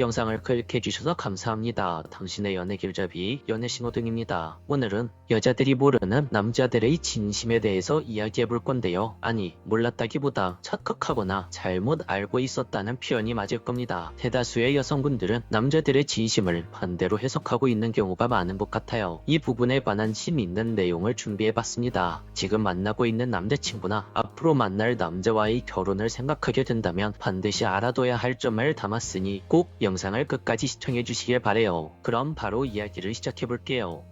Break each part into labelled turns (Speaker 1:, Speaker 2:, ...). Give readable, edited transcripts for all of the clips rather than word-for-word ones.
Speaker 1: 영상을 클릭해주셔서 감사합니다. 당신의 연애 길잡이 연애신호등입니다. 오늘은 여자들이 모르는 남자들의 진심에 대해서 이야기해볼 건데요. 아니, 몰랐다기보다 착각하거나 잘못 알고 있었다는 표현이 맞을 겁니다. 대다수의 여성분들은 남자들의 진심을 반대로 해석하고 있는 경우가 많은 것 같아요. 이 부분에 관한 심 있는 내용을 준비해봤습니다. 지금 만나고 있는 남자친구나 앞으로 만날 남자와의 결혼을 생각하게 된다면 반드시 알아둬야 할 점을 담았으니 꼭 영상을 끝까지 시청해주시길 바래요. 그럼 바로 이야기를 시작해볼게요.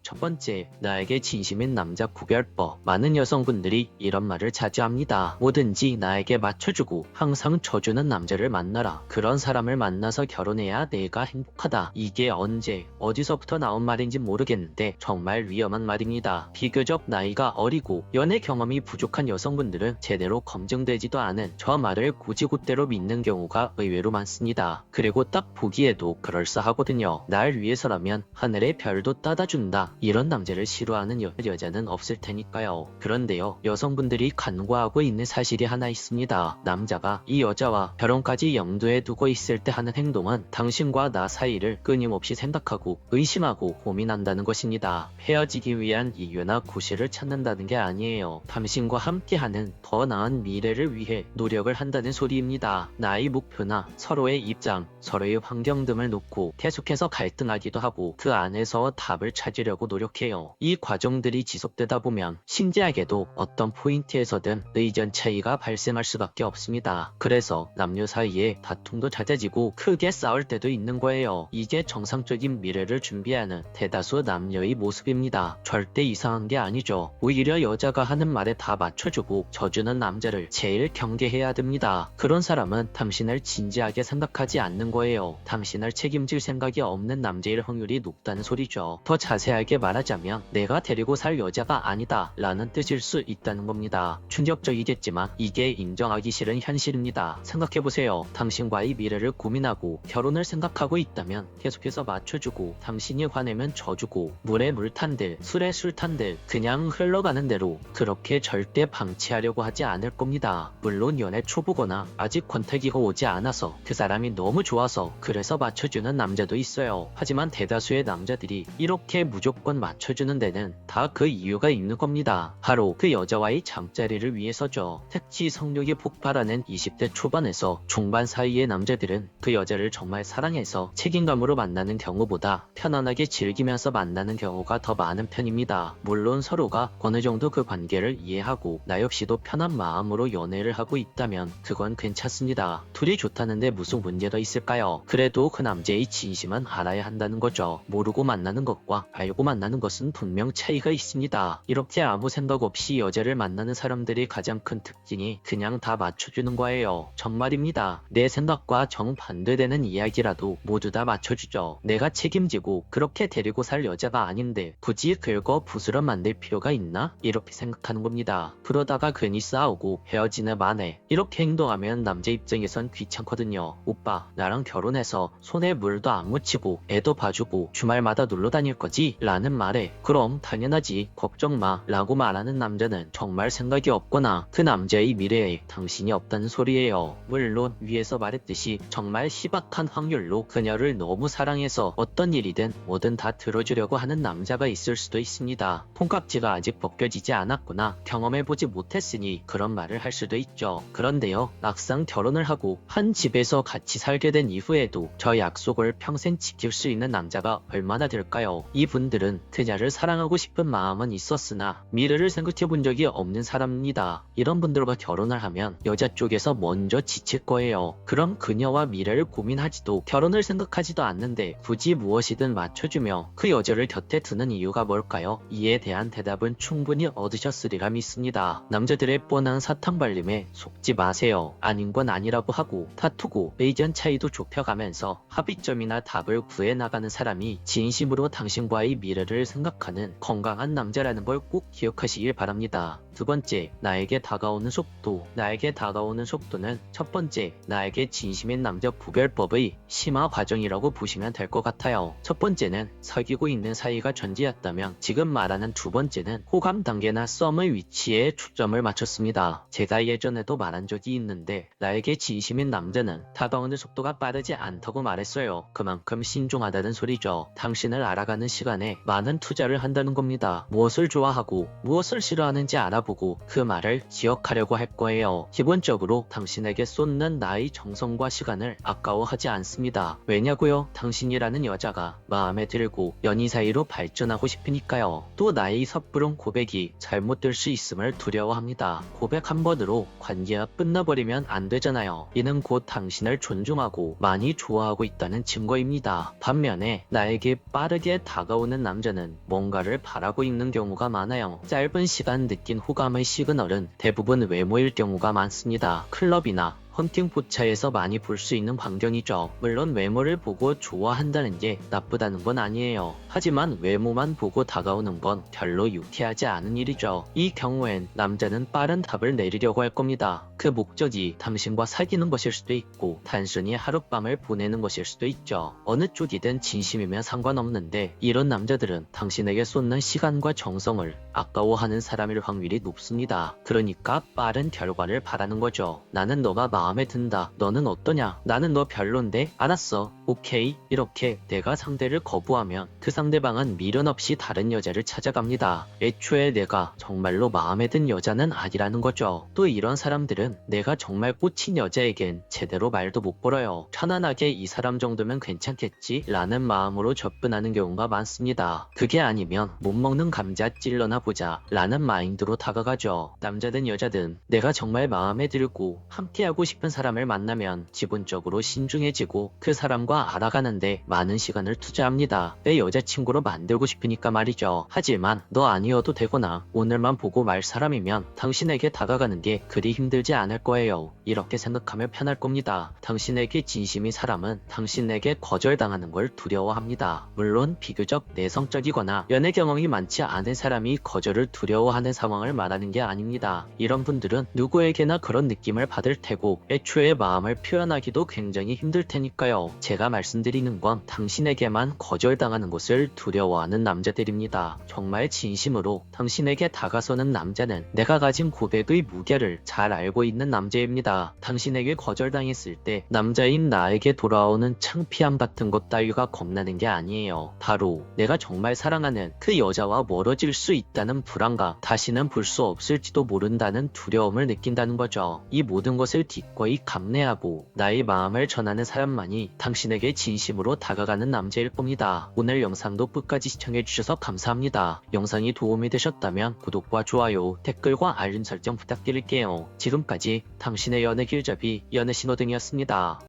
Speaker 1: 첫 번째, 나에게 진심인 남자 구별법. 많은 여성분들이 이런 말을 자주 합니다. 뭐든지 나에게 맞춰주고 항상 져주는 남자를 만나라. 그런 사람을 만나서 결혼해야 내가 행복하다. 이게 언제 어디서부터 나온 말인지 모르겠는데 정말 위험한 말입니다. 비교적 나이가 어리고 연애 경험이 부족한 여성분들은 제대로 검증되지도 않은 저 말을 곧이곧대로 믿는 경우가 의외로 많습니다. 그리고 딱 보기에도 그럴싸하거든요. 날 위해서라면 하늘의 별도 따다준다. 이런 남자를 싫어하는 여자는 없을 테니까요. 그런데요, 여성분들이 간과하고 있는 사실이 하나 있습니다. 남자가 이 여자와 결혼까지 염두에 두고 있을 때 하는 행동은 당신과 나 사이를 끊임없이 생각하고 의심하고 고민한다는 것입니다. 헤어지기 위한 이유나 구실을 찾는다는 게 아니에요. 당신과 함께하는 더 나은 미래를 위해 노력을 한다는 소리입니다. 나의 목표나 서로의 입장, 서로의 환경 등을 놓고 계속해서 갈등하기도 하고 그 안에서 답을 찾으려고 노력해요. 이 과정들이 지속되다 보면 신기하게도 어떤 포인트에서든 의견 차이가 발생할 수밖에 없습니다. 그래서 남녀 사이에 다툼도 잦아지고 크게 싸울 때도 있는 거예요. 이게 정상적인 미래를 준비하는 대다수 남녀의 모습입니다. 절대 이상한 게 아니죠. 오히려 여자가 하는 말에 다 맞춰주고 져주는 남자를 제일 경계해야 됩니다. 그런 사람은 당신을 진지하게 생각하지 않는 거예요. 당신을 책임질 생각이 없는 남자일 확률이 높다는 소리죠. 더 자세하게 말하자면 내가 데리고 살 여자가 아니다 라는 뜻일 수 있다는 겁니다. 충격적이겠지만 이게 인정하기 싫은 현실입니다. 생각해보세요. 당신과의 미래를 고민하고 결혼을 생각하고 있다면 계속해서 맞춰주고 당신이 화내면 져주고 물에 물 탄들 술에 술 탄들 그냥 흘러가는 대로 그렇게 절대 방치하려고 하지 않을 겁니다. 물론 연애 초보거나 아직 권태기가 오지 않아서 그 사람이 너무 좋아서 그래서 맞춰주는 남자도 있어요. 하지만 대다수의 남자들이 이렇게 무조건 맞춰주는 데는 다 그 이유가 있는 겁니다. 바로 그 여자와의 잠자리를 위해서죠. 특히 성욕이 폭발하는 20대 초반에서 중반 사이의 남자들은 그 여자를 정말 사랑해서 책임감으로 만나는 경우보다 편안하게 즐기면서 만나는 경우가 더 많은 편입니다. 물론 서로가 어느 정도 그 관계를 이해하고 나 역시도 편한 마음으로 연애를 하고 있다면 그건 괜찮습니다. 둘이 좋다는데 무슨 문제가 있을까요? 그래도 그 남자의 진심은 알아야 한다는 거죠. 모르고 만나는 것과 알고 만나는 것은 분명 차이가 있습니다. 이렇게 아무 생각 없이 여자를 만나는 사람들이 가장 큰 특징이 그냥 다 맞춰주는 거예요. 정말입니다. 내 생각과 정반대되는 이야기라도 모두 다 맞춰주죠. 내가 책임지고 그렇게 데리고 살 여자가 아닌데 굳이 긁어 부스럼 만들 필요가 있나? 이렇게 생각하는 겁니다. 그러다가 괜히 싸우고 헤어지는 만에 이렇게 행동하면 남자 입장에선 귀찮거든요. 오빠, 나랑 결혼해서 손에 물도 안 묻히고 애도 봐주고 주말마다 놀러 다닐 거지? 라는 말에 그럼 당연하지 걱정 마 라고 말하는 남자는 정말 생각이 없거나 그 남자의 미래에 당신이 없다는 소리예요. 물론 위에서 말했듯이 정말 희박한 확률로 그녀를 너무 사랑해서 어떤 일이든 뭐든 다 들어주려고 하는 남자가 있을 수도 있습니다. 콩깍지가 아직 벗겨지지 않았거나 경험해보지 못했으니 그런 말을 할 수도 있죠. 그런데요, 막상 결혼을 하고 한 집에서 같이 살게 된 이후에도 저 약속을 평생 지킬 수 있는 남자가 얼마나 될까요? 이분들은 그녀를 사랑하고 싶은 마음은 있었으나 미래를 생각해 본 적이 없는 사람입니다. 이런 분들과 결혼을 하면 여자 쪽에서 먼저 지칠 거예요. 그럼 그녀와 미래를 고민하지도 결혼을 생각하지도 않는데 굳이 무엇이든 맞춰주며 그 여자를 곁에 두는 이유가 뭘까요? 이에 대한 대답은 충분히 얻으셨으리라 믿습니다. 남자들의 뻔한 사탕발림에 속지 마세요. 아닌 건 아니라고 하고 다투고 의견 차이도 좁혀가면서 합의점이나 답을 구해나가는 사람이 진심으로 당신과의 미래를 생각하는 건강한 남자라는 걸 꼭 기억하시길 바랍니다. 두 번째, 나에게 다가오는 속도. 나에게 다가오는 속도는 첫 번째, 나에게 진심인 남자 구별법의 심화 과정이라고 보시면 될 것 같아요. 첫 번째는 사귀고 있는 사이가 전제였다면 지금 말하는 두 번째는 호감 단계나 썸의 위치에 초점을 맞췄습니다. 제가 예전에도 말한 적이 있는데 나에게 진심인 남자는 다가오는 속도가 빠르지 않다고 말했어요. 그만큼 신중하다는 소리죠. 당신을 알아가는 시간에 많은 투자를 한다는 겁니다. 무엇을 좋아하고 무엇을 싫어하는지 알아보고 그 말을 기억하려고 할 거예요. 기본적으로 당신에게 쏟는 나의 정성과 시간을 아까워하지 않습니다. 왜냐고요? 당신이라는 여자가 마음에 들고 연인 사이로 발전하고 싶으니까요. 또 나의 섣부른 고백이 잘못될 수 있음을 두려워합니다. 고백 한 번으로 관계가 끝나버리면 안 되잖아요. 이는 곧 당신을 존중하고 많이 좋아하고 있다는 증거입니다. 반면에 나에게 빠르게 다가오는 남자는 뭔가를 바라고 있는 경우가 많아요. 짧은 시간 느낀 호감의 시그널은 대부분 외모일 경우가 많습니다. 클럽이나 헌팅 포차에서 많이 볼 수 있는 광경이죠. 물론 외모를 보고 좋아한다는 게 나쁘다는 건 아니에요. 하지만 외모만 보고 다가오는 건 별로 유쾌하지 않은 일이죠. 이 경우엔 남자는 빠른 답을 내리려고 할 겁니다. 그 목적이 당신과 사귀는 것일 수도 있고 단순히 하룻밤을 보내는 것일 수도 있죠. 어느 쪽이든 진심이면 상관없는데 이런 남자들은 당신에게 쏟는 시간과 정성을 아까워하는 사람일 확률이 높습니다. 그러니까 빠른 결과를 바라는 거죠. 나는 너가 마음에 든다. 너는 어떠냐? 나는 너 별론데? 알았어. 오케이. 이렇게 내가 상대를 거부하면 그 상대방은 미련 없이 다른 여자를 찾아갑니다. 애초에 내가 정말로 마음에 든 여자는 아니라는 거죠. 또 이런 사람들은 내가 정말 꽂힌 여자에겐 제대로 말도 못 걸어요. 편안하게 이 사람 정도면 괜찮겠지? 라는 마음으로 접근하는 경우가 많습니다. 그게 아니면 못 먹는 감자 찔러나 보자 라는 마인드로 다가가죠. 남자든 여자든 내가 정말 마음에 들고 함께하고 싶은 사람을 만나면 기본적으로 신중해지고 그 사람과 알아가는데 많은 시간을 투자합니다. 내 여자친구로 만들고 싶으니까 말이죠. 하지만 너 아니어도 되거나 오늘만 보고 말 사람이면 당신에게 다가가는 게 그리 힘들지 않을 거예요. 이렇게 생각하면 편할 겁니다. 당신에게 진심인 사람은 당신에게 거절당하는 걸 두려워합니다. 물론 비교적 내성적이거나 연애 경험이 많지 않은 사람이 거절을 두려워하는 상황을 말하는 게 아닙니다. 이런 분들은 누구에게나 그런 느낌을 받을 테고 애초에 마음을 표현하기도 굉장히 힘들 테니까요. 제가 말씀드리는 건 당신에게만 거절당하는 것을 두려워하는 남자들입니다. 정말 진심으로 당신에게 다가서는 남자는 내가 가진 고백의 무게를 잘 알고 있는 남자입니다. 당신에게 거절당했을 때 남자인 나에게 돌아오는 창피함 같은 것 따위가 겁나는 게 아니에요. 바로 내가 정말 사랑하는 그 여자와 멀어질 수 있다는 불안감, 다시는 볼 수 없을지도 모른다는 두려움을 느낀다는 거죠. 이 모든 것을 기꺼이 감내하고 나의 마음을 전하는 사람만이 당신에게 진심으로 다가가는 남자일 겁니다. 오늘 영상도 끝까지 시청해주셔서 감사합니다. 영상이 도움이 되셨다면 구독과 좋아요, 댓글과 알림 설정 부탁드릴게요. 지금까지 당신의 연애 길잡이 연애신호등이었습니다.